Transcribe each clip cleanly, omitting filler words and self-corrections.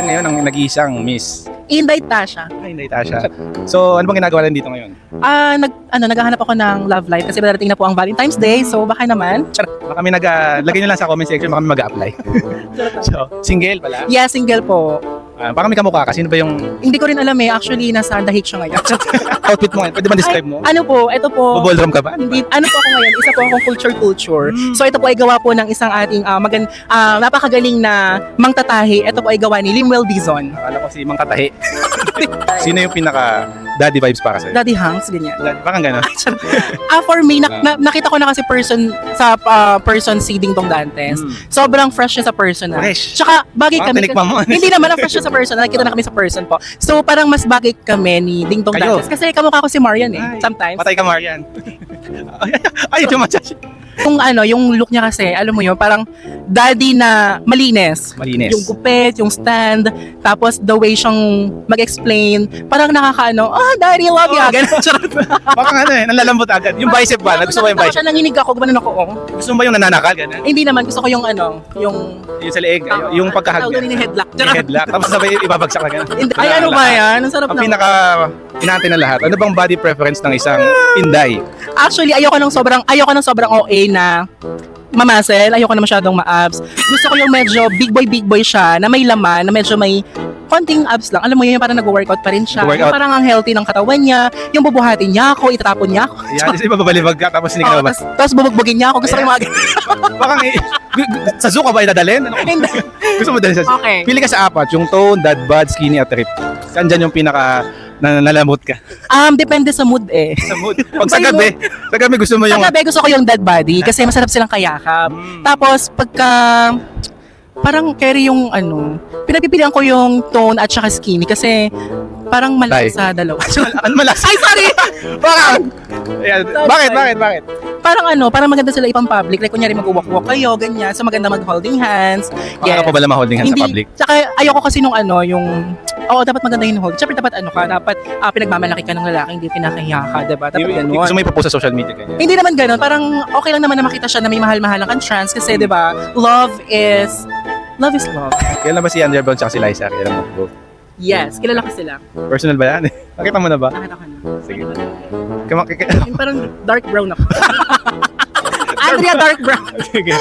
natin ngayon ang nag-iisang Miss. Invite Tasha. Hindi, Tasha. So, ano bang ginagawa din dito ngayon? Naghahanap ako ng love life kasi darating na po ang Valentine's Day. So baka naman. Baka kami lagay nyo lang sa comment section, baka kami mag-apply. So, single pala? Yeah, single po. Baka may kamukha ka. Sino ba yung Hindi ko rin alam eh. Actually, nasa dahig siya ngayon. outfit mo? Pwede ba describe mo? Ano po, ito po. Ballroom ka ba? Hindi, ano po ako ngayon? Isa po akong culture. So ito po ay gawa po ng isang ating napakagaling na mangtatahi. Ito po ay gawa ni Limuel Dizon. Akala ko si Mang Katahi. Sino yung pinaka daddy vibes para sa'yo? Daddy Hanks, ganyan. Baka gano'n. For me, nakita ko na kasi person si Ding Dong Dantes. Sobrang fresh siya sa person na. Fresh? Tsaka bagay Baka kami. tinikman mo. Hindi naman ang fresh siya sa person. Nakita na kami sa person po. So parang mas bagay kami ni Ding Dong Kayo? Dantes. Kasi kamukha ko si Marian eh. Ay, Sometimes. Patay ka, Marian. Ay, tumatsa. Yung look niya kasi, alam mo yun, parang daddy na malinis. Malinis. Yung gupit, yung stand, tapos the way siyang mag-explain, parang nakakaano, daddy, love you. Ganun. Charot. Baka nalalambot agad. Yung bicep ba? Gusto mo yung Nakita ko bicep? siya, nanginig ako, gumanon ako. Gusto mo ba yung nananakal? Gano'n? Hindi naman, gusto ko yung yung Yung sa leeg, yung pagkahag tawag niya. ni headlock. Yung headlock. Tapos sabay ibabagsak na gano'n. Ay, ano ba yan? Ang sarap Ang na. pinaka inaantay na lahat. Ano bang body preference ng isang Inday? Actually, ayoko ng sobrang OA na mamasel, ayoko na masyadong ma-abs. Gusto ko yung medyo big boy siya, na may laman, na medyo may konting abs lang. Alam mo yun, yung parang nag-workout pa rin siya. Nag-workout. Yung parang ang healthy ng katawan niya, yung bubuhatin niya ako, itatapon niya ako. Yan, kasi mababalibag ka tapos hindi ka naman. Tapos bubugbugin niya ako. Gusto ko yung mga Baka sa zoo ka ba idadalhin? Ano? Hindi. Gusto mo dalhin sa zoo? Okay. Pili ka sa apat, yung tone, dad bod, skinny at rip. Saan dyan yung pinaka nalamot ka? Depende sa mood eh. Sa mood. Pag sa gabi gusto mo yung... Sa gabi gusto ko yung dead body kasi masarap silang kayakap. Tapos pagka parang carry yung pinagpipilian ko yung tone at saka skinny kasi parang malaki Tay. sa dalawa. Ano malas? Ay, sorry! Bakit? Ayan, Bakit? Parang maganda sila ipang public. Like, kunyari mag-walk-walk kayo, ganyan. So, maganda mag-holding hands. Baka ka pa ba ma-holding hands sa public? Tsaka, ayoko kasi dapat maganda yung hold. Siyempre, dapat pinagmamalaki ka ng lalaki, hindi pinakahiya ka, diba? Dapat ganun. Gusto mo ipopost sa social media ganyan? Hindi naman ganun. Parang, okay lang naman na makita siya na may mahal-mahalan kang trans kasi, diba, love is love. Kailan ba si Andrea Brown at si Liza? Kailan mo? Yes, kilala ko sila. Personal ba yan? Nakita mo na ba? Nakita ko na. Sige. Yung parang dark brown ako. Andrea dark brown. Sige.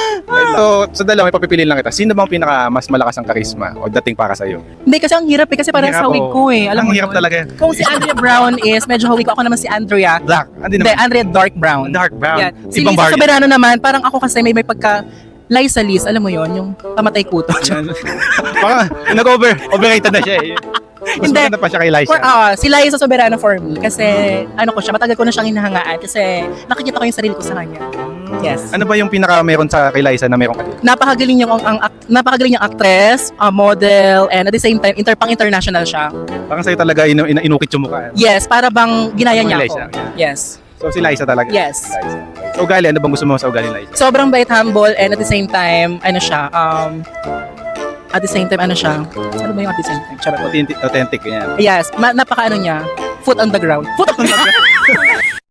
So, sa dalawa, may papipiliin lang kita. Sino bang pinaka mas malakas ang karisma o dating para sa'yo? Hindi kasi ang hirap eh, kasi parang Hirap, sa wig oo. ko eh. Alam Ang mo hirap yun? talaga. Kung si Andrea Brown is medyo hawig ko, ako naman si Andrea. Black. Hindi Hindi, naman. Andrea dark brown. Dark brown. Yan. Si Ibang Lisa variant. Soberano naman, parang ako kasi may pagka Liza Liz, alam mo yon, yung pamatay kuto. Baka overrated na siya eh. Mas Hindi. maganda pa siya kay Liza. Si Liza Soberano for me kasi matagal ko na siyang hinahangaan kasi nakikita ko yung sarili ko sa kanya. Yes. Ano ba yung pinaka meron sa kay Liza na meron ka din? Napakagaling niyang actress, model, and at the same time international siya. Parang sa'yo talaga inukit yung mukha. Yes, para bang ginaya niya Liza, ako. yeah. Yes. So si Liza talaga? Yes. Liza. So ugali, ano bang gusto mo sa ugali ni Liza? Sobrang bait, humble, and at the same time, ano ba yung at the same time? Charot. Authentic yan. Yes, napaka niya, foot on the ground. Foot on the ground.